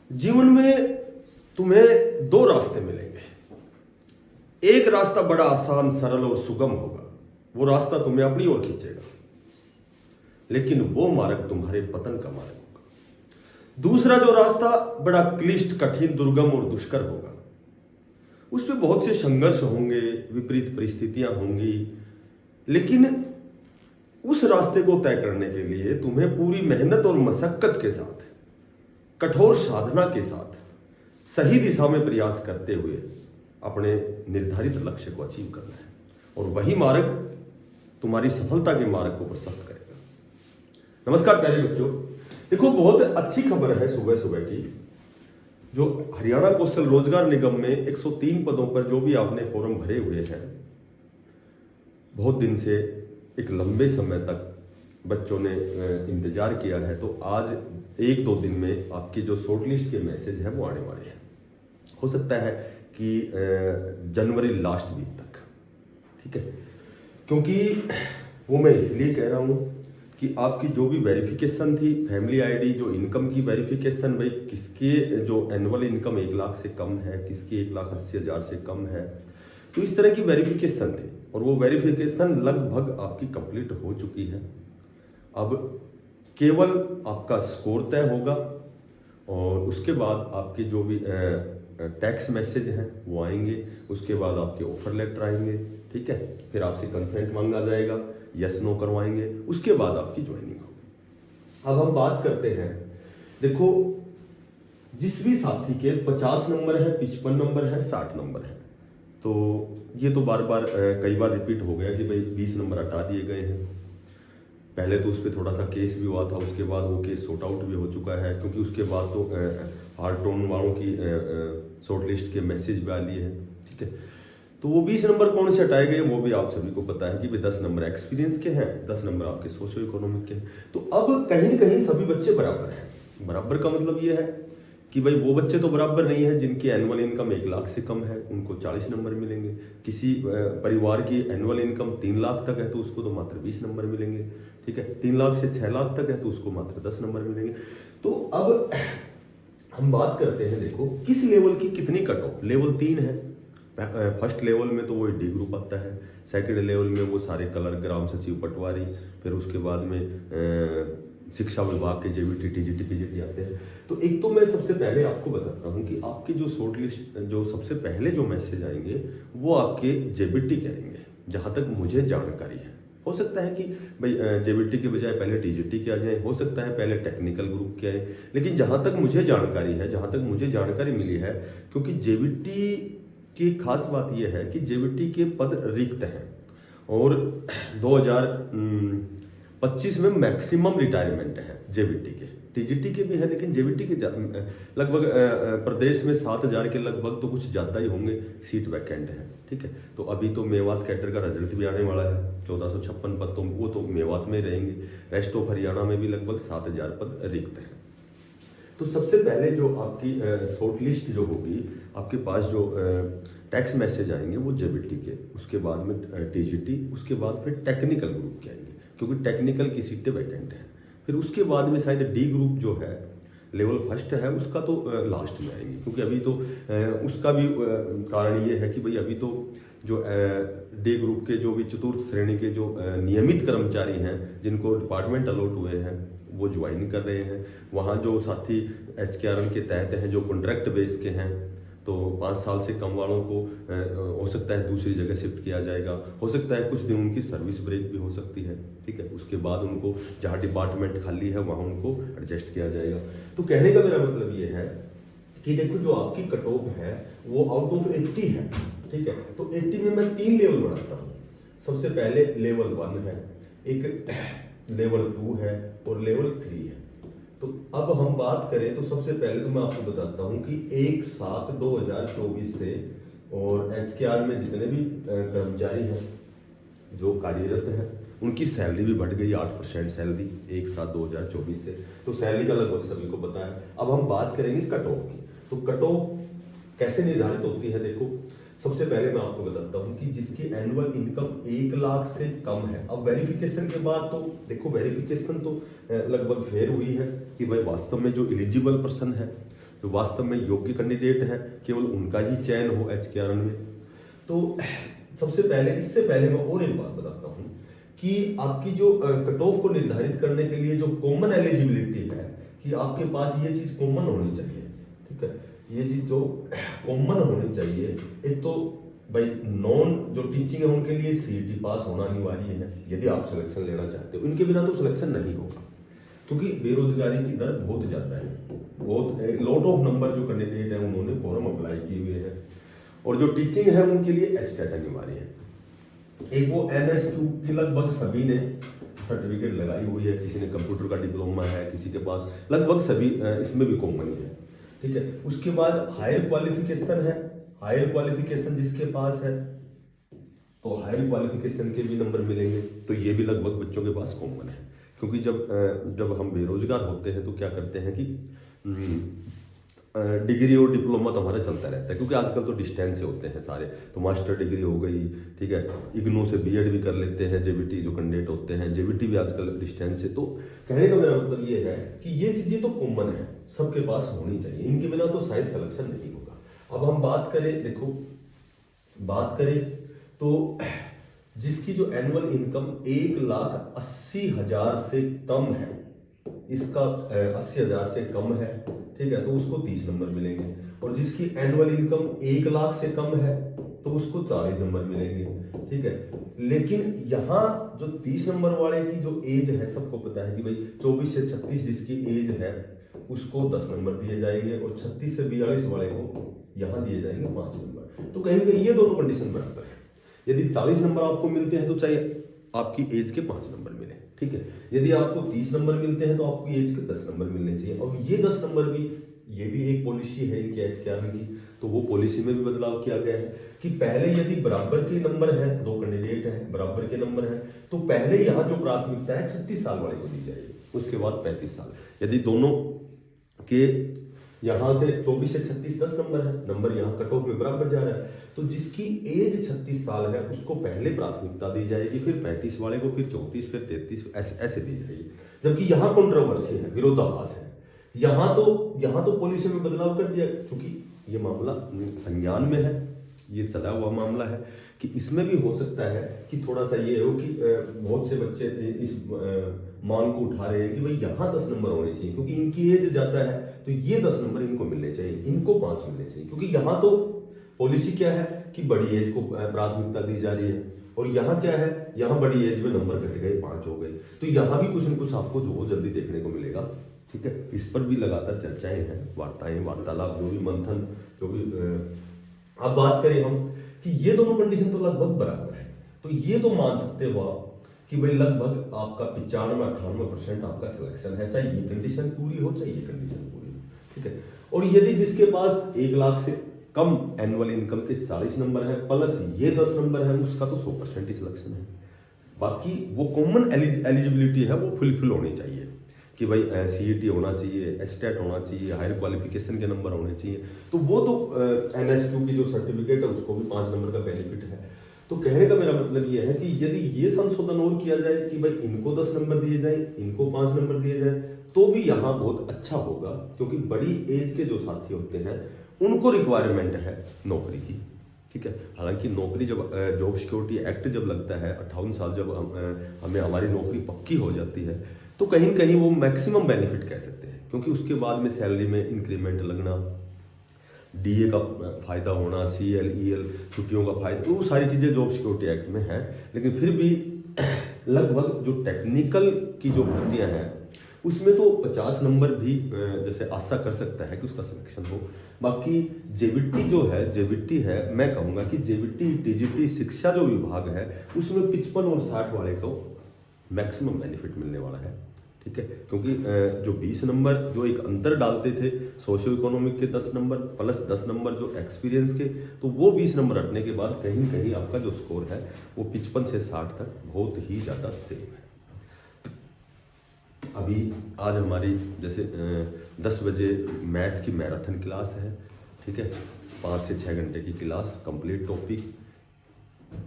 जीवन में तुम्हें दो रास्ते मिलेंगे। एक रास्ता बड़ा आसान, सरल और सुगम होगा। वो रास्ता तुम्हें अपनी ओर खींचेगा, लेकिन वो मार्ग तुम्हारे पतन का मार्ग होगा। दूसरा जो रास्ता बड़ा क्लिष्ट, कठिन, दुर्गम और दुष्कर होगा। उस पर बहुत से संघर्ष होंगे, विपरीत परिस्थितियां होंगी, लेकिन उस रास्ते को तय करने के लिए तुम्हें पूरी मेहनत और मशक्कत के साथ, कठोर साधना के साथ, सही दिशा में प्रयास करते हुए अपने निर्धारित लक्ष्य को अचीव करना है। और वही मार्ग तुम्हारी सफलता के मार्ग को प्रशस्त करेगा। नमस्कार प्यारे बच्चों, देखो बहुत अच्छी खबर है सुबह सुबह की। जो हरियाणा कौशल रोजगार निगम में 103 पदों पर जो भी आपने फॉर्म भरे हुए हैं, बहुत दिन से, एक लंबे समय तक बच्चों ने इंतजार किया है, तो आज एक दो दिन में आपकी जो शॉर्टलिस्ट के मैसेज है वो आने वाले हैं। हो सकता है कि जनवरी लास्ट वीक तक, ठीक है। क्योंकि वो मैं इसलिए कह रहा हूँ कि आपकी जो भी वेरिफिकेशन थी, फैमिली आईडी, जो इनकम की वेरिफिकेशन, भाई किसके जो एनुअल इनकम 1 लाख से कम है, किसकी 1,80,000 से कम है, तो इस तरह की वेरिफिकेशन थी और वो वेरिफिकेशन लगभग आपकी कंप्लीट हो चुकी है। अब केवल आपका स्कोर तय होगा और उसके बाद आपके जो भी टैक्स मैसेज हैं वो आएंगे, उसके बाद आपके ऑफर लेटर आएंगे, ठीक है। फिर आपसे कंसेंट मांगा जाएगा, यस नो करवाएंगे, उसके बाद आपकी ज्वाइनिंग होगी। अब हम बात करते हैं, देखो जिस भी साथी के 50 नंबर है, 55 नंबर है, 60 नंबर है, तो ये तो बार बार कई बार रिपीट हो गया कि भाई 20 नंबर हटा दिए गए हैं। पहले तो उस पर थोड़ा सा केस भी हुआ था, उसके बाद वो केस सॉर्ट आउट भी हो चुका है, क्योंकि उसके बाद तो हार्ड टोन वालों की शॉर्ट लिस्ट के मैसेज भी आ लिए हैं, ठीक है। तो वो 20 नंबर कौन से हटाए गए वो भी आप सभी को पता है कि भाई 10 नंबर एक्सपीरियंस के हैं, 10 नंबर आपके सोशियो इकोनॉमिक के हैं। तो अब कहीं न कहीं सभी बच्चे बराबर हैं। बराबर का मतलब ये है कि भाई वो बच्चे तो बराबर नहीं है जिनकी एनुअल इनकम 1 लाख से कम है, उनको 40 नंबर मिलेंगे। किसी परिवार की एनुअल इनकम 3 लाख तक है तो उसको तो मात्र 20 नंबर मिलेंगे, ठीक है। 3 लाख से 6 लाख तक है तो उसको मात्र 10 नंबर मिलेंगे। तो अब हम बात करते हैं, देखो किस लेवल की कितनी कट ऑफ। लेवल 3 है। फर्स्ट लेवल में तो वो डी ग्रुप आता है, सेकंड लेवल में वो सारे कलर, ग्राम सचिव, पटवारी, फिर उसके बाद में शिक्षा विभाग के जेबीटी, टीजीटी, पीजीटी आते हैं। तो एक तो मैं सबसे पहले आपको बताता हूँ कि आपके जो शॉर्ट लिस्ट, जो सबसे पहले जो मैसेज आएंगे वो आपके जेबीटी के आएंगे, जहाँ तक मुझे जानकारी है। हो सकता है कि भाई जेबीटी के बजाय पहले टीजीटी के आ जाए, हो सकता है पहले टेक्निकल ग्रुप के आए, लेकिन जहाँ तक मुझे जानकारी है, जहाँ तक मुझे जानकारी मिली है, क्योंकि जेबीटी की खास बात यह है कि जेबीटी के पद रिक्त हैं और 2025 में मैक्सिमम रिटायरमेंट है जेबीटी के। टीजीटी के भी है, लेकिन जेबीटी के लगभग प्रदेश में 7,000 के लगभग तो कुछ ज़्यादा ही होंगे सीट वैकेंट है, ठीक है। तो अभी तो मेवात कैडर का रिजल्ट भी आने वाला है, 1456 पद, तो वो तो मेवात में रहेंगे। रेस्ट ऑफ हरियाणा में भी लगभग 7,000 पद रिक्त हैं। तो सबसे पहले जो आपकी शॉर्ट लिस्ट जो होगी, आपके पास जो टैक्स मैसेज आएंगे वो जेबीटी के, उसके बाद में टीजीटी, उसके बाद फिर टेक्निकल ग्रुप के आएंगे, क्योंकि टेक्निकल की सीटें वैकेंट हैं। फिर उसके बाद में शायद डी ग्रुप जो है, लेवल फर्स्ट है, उसका तो लास्ट में आएंगे, क्योंकि अभी तो उसका भी कारण ये है कि भाई अभी तो जो डी ग्रुप के जो भी चतुर्थ श्रेणी के जो नियमित कर्मचारी हैं, जिनको डिपार्टमेंट अलॉट हुए हैं, वो ज्वाइन कर रहे हैं। वहाँ जो साथी HKRM के तहत हैं, जो कॉन्ट्रैक्ट बेस के हैं, तो 5 साल से कम वालों को हो सकता है दूसरी जगह शिफ्ट किया जाएगा, हो सकता है कुछ दिन उनकी सर्विस ब्रेक भी हो सकती है, ठीक है। उसके बाद उनको जहाँ डिपार्टमेंट खाली है वहाँ उनको एडजस्ट किया जाएगा। तो कहने का मेरा मतलब ये है कि देखो जो आपकी कट ऑफ है वो आउट ऑफ 80 है, ठीक है। तो 80 में मैं 3 लेवल बनाता हूँ। सबसे पहले लेवल 1 है, एक लेवल 2 है और लेवल 3 है। तो अब हम बात करें तो सबसे पहले तो मैं आपको बताता हूं कि 1/7/2024 से और HKR में जितने भी कर्मचारी हैं जो कार्यरत हैं, उनकी सैलरी भी बढ़ गई 8% सैलरी 1/7/2024 से। तो सैलरी का लगभग सभी को पता है। अब हम बात करेंगे कट ऑफ की। तो कट ऑफ कैसे निर्धारित होती है, देखो सबसे पहले मैं आपको बताता हूं कि जिसकी एनुअल इनकम 1 लाख से कम है। अब वेरिफिकेशन के बाद तो देखो वेरिफिकेशन तो लगभग फेयर हुई है कि भाई वास्तव में जो एलिजिबल पर्सन है, जो वास्तव में योग्य कैंडिडेट है केवल उनका ही चयन हो HK में। तो सबसे पहले, इससे पहले मैं और एक बात बताता हूँ कि आपकी जो कट ऑफ को निर्धारित करने के लिए जो कॉमन एलिजिबिलिटी है कि आपके पास ये चीज कॉमन होनी चाहिए, ठीक है, ये चीज जो कॉमन होनी चाहिए। एक तो भाई नॉन जो टीचिंग है उनके लिए CET पास होना अनिवार्य है यदि आप सिलेक्शन लेना चाहते हो, इनके बिना तो सिलेक्शन नहीं होगा क्योंकि बेरोजगारी की दर बहुत ज्यादा है, बहुत लॉट ऑफ नंबर जो कैंडिडेट है उन्होंने फॉर्म अप्लाई किए हुए हैं। और जो टीचिंग है उनके लिए HTET अनिवार्य है। एक वो MSQ की लगभग सभी ने सर्टिफिकेट लगाई हुई है, किसी ने कंप्यूटर का डिप्लोमा है, किसी के पास लगभग सभी इसमें भी कॉमन है, ठीक है। उसके बाद हायर क्वालिफिकेशन है, हायर क्वालिफिकेशन जिसके पास है तो हायर क्वालिफिकेशन के भी नंबर मिलेंगे, तो ये भी लगभग बच्चों के पास कॉमन है। क्योंकि जब हम बेरोजगार होते हैं तो क्या करते हैं कि डिग्री और डिप्लोमा तो हमारा चलता रहता है, क्योंकि आजकल तो डिस्टेंस से होते हैं सारे, तो मास्टर डिग्री हो गई, ठीक है, इग्नू से BEd भी कर लेते हैं JBT जो कैंडिडेट होते हैं, JBT भी आजकल डिस्टेंस से। तो कहने का मेरा मतलब ये है कि ये चीजें तो कॉमन है, सबके पास होनी चाहिए, इनके बिना तो शायद सिलेक्शन नहीं होगा। अब हम बात करें, देखो बात करें तो जिसकी जो एनुअल इनकम 1,80,000 से कम है, इसका 80,000 से कम है, ठीक है, तो उसको 30 नंबर मिलेंगे। और जिसकी एनुअल इनकम 1 लाख से कम है तो उसको 40 नंबर मिलेंगे, ठीक है। लेकिन यहाँ जो 30 नंबर वाले की जो एज है, सबको पता है कि भाई 24 से 36 जिसकी एज है उसको 10 नंबर दिए जाएंगे, और 36 से 42 वाले को यहाँ दिए जाएंगे 5 नंबर। तो कहीं ये दोनों कंडीशन बराबर है। यदि 40 नंबर आपको मिलते हैं तो चाहिए आपकी एज के 5 नंबर मिले, ठीक है। यदि आपको 30 नंबर मिलते हैं तो आपकी एज के 10 नंबर मिलने चाहिए। और ये 10 नंबर भी, ये भी एक पॉलिसी है इनके HK की, तो वो पॉलिसी में भी बदलाव किया गया है कि पहले यदि बराबर के नंबर है, दो कैंडिडेट हैं बराबर के नंबर है, तो पहले यहाँ जो प्राथमिकता है 36 साल वाले को दी जाएगी, उसके बाद 35 साल। यदि दोनों के यहाँ से 24 से 36 10 नंबर है, नंबर यहाँ कट ऑफ में बराबर जा रहा है, तो जिसकी एज 36 साल है उसको पहले प्राथमिकता दी जाएगी, फिर 35 वाले को, फिर 34, फिर 33, ऐसे दी जाएगी। जबकि यहाँ कंट्रोवर्सी है, विरोधाभास है। यहाँ तो पॉलिसी में बदलाव कर दिया, क्योंकि ये मामला संज्ञान में है, ये चला हुआ मामला है कि इसमें भी हो सकता है कि थोड़ा सा ये हो कि बहुत से बच्चे इस मांग को उठा रहे हैं कि भाई यहाँ 10 नंबर होने चाहिए, क्योंकि इनकी एज ज्यादा है तो ये 10 नंबर इनको मिलने चाहिए, इनको 5 मिलने चाहिए। क्योंकि यहाँ तो पॉलिसी क्या है कि बड़ी एज को प्राथमिकता दी जा रही है, और यहाँ क्या है, यहाँ बड़ी एज में नंबर घट गए, 5 हो गए, तो यहाँ भी कुछ न कुछ आपको जो जल्दी देखने को मिलेगा, ठीक है। इस पर भी लगातार चर्चाएं हैं, वार्तालाप, जो भी मंथन, जो भी अब बात करें हम कि ये दोनों कंडीशन तो लगभग बराबर है, तो ये तो मान सकते हो आप कि भाई लगभग आपका 95-98% आपका सिलेक्शन है, चाहे ये कंडीशन पूरी हो चाहे ये कंडीशन पूरी हो, ठीक है। और यदि जिसके पास 1 लाख से कम एनुअल इनकम के 40 नंबर है प्लस ये 10 नंबर है, उसका तो 100% ही सिलेक्शन है। बाकी वो कॉमन एलिजिबिलिटी है वो फुलफिल होनी चाहिए कि भाई CET होना चाहिए, HTET होना चाहिए, हायर क्वालिफिकेशन के नंबर होने चाहिए, तो वो तो NSQ की जो सर्टिफिकेट है उसको भी 5 नंबर का बेनिफिट है। तो कहने का मेरा मतलब ये है कि यदि ये संशोधन और किया जाए कि भाई इनको 10 नंबर दिए जाए, इनको 5 नंबर दिए जाए, तो भी यहाँ बहुत अच्छा होगा, क्योंकि बड़ी एज के जो साथी होते हैं उनको रिक्वायरमेंट है नौकरी की, ठीक है। हालांकि नौकरी जब जॉब सिक्योरिटी एक्ट जब लगता है 58 साल जब हमें हमारी नौकरी पक्की हो जाती है, तो कहीं न कहीं वो मैक्सिमम बेनिफिट कह सकते हैं, क्योंकि उसके बाद में सैलरी में इंक्रीमेंट लगना, DA का फायदा होना, CL EL छुट्टियों का फायदा, तो वो सारी चीजें जॉब सिक्योरिटी एक्ट में है। लेकिन फिर भी लगभग जो टेक्निकल की जो भर्तियां हैं उसमें तो 50 नंबर भी जैसे आशा कर सकता है कि उसका सिलेक्शन हो। बाकी JBT जो है, JBT है, मैं कहूँगा कि JBT TGT शिक्षा जो विभाग है उसमें 55 और 60 वाले को मैक्सिमम बेनिफिट मिलने वाला है, ठीक है। क्योंकि जो 20 नंबर जो एक अंतर डालते थे सोशियो इकोनॉमिक के 10 नंबर प्लस 10 नंबर जो एक्सपीरियंस के, तो वो 20 नंबर हटने के बाद कहीं कहीं आपका जो स्कोर है वो 55 से 60 तक बहुत ही ज़्यादा सेम है। अभी आज हमारी जैसे 10 बजे मैथ की मैराथन क्लास है, ठीक है, 5 से 6 घंटे की क्लास, कंप्लीट टॉपिक,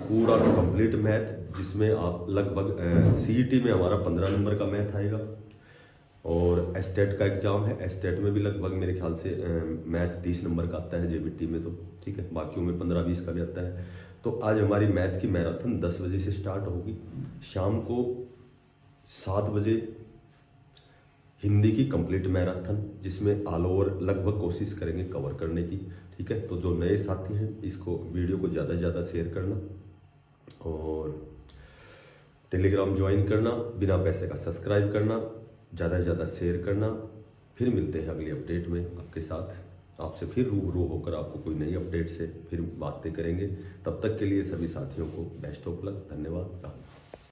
पूरा कंप्लीट मैथ, जिसमें आप लगभग CET में हमारा 15 नंबर का मैथ आएगा, और एस्टेट का एग्जाम है। एस्टेट में भी लगभग मेरे ख्याल से मैथ 30 नंबर का आता है जेबीटी में, तो ठीक है, बाकियों में 15-20 का भी आता है। तो आज हमारी मैथ की मैराथन 10 बजे से स्टार्ट होगी। शाम को 7 बजे हिंदी की कंप्लीट मैराथन, जिसमें ऑल ओवर लगभग कोशिश करेंगे कवर करने की, ठीक है। तो जो नए साथी हैं इसको वीडियो को ज़्यादा से ज़्यादा शेयर करना और टेलीग्राम ज्वाइन करना, बिना पैसे का सब्सक्राइब करना, ज़्यादा से ज़्यादा शेयर करना। फिर मिलते हैं अगली अपडेट में आपके साथ, आपसे फिर रूबरू होकर आपको कोई नई अपडेट से फिर बातें करेंगे। तब तक के लिए सभी साथियों को बेस्ट ऑफ लक। धन्यवाद।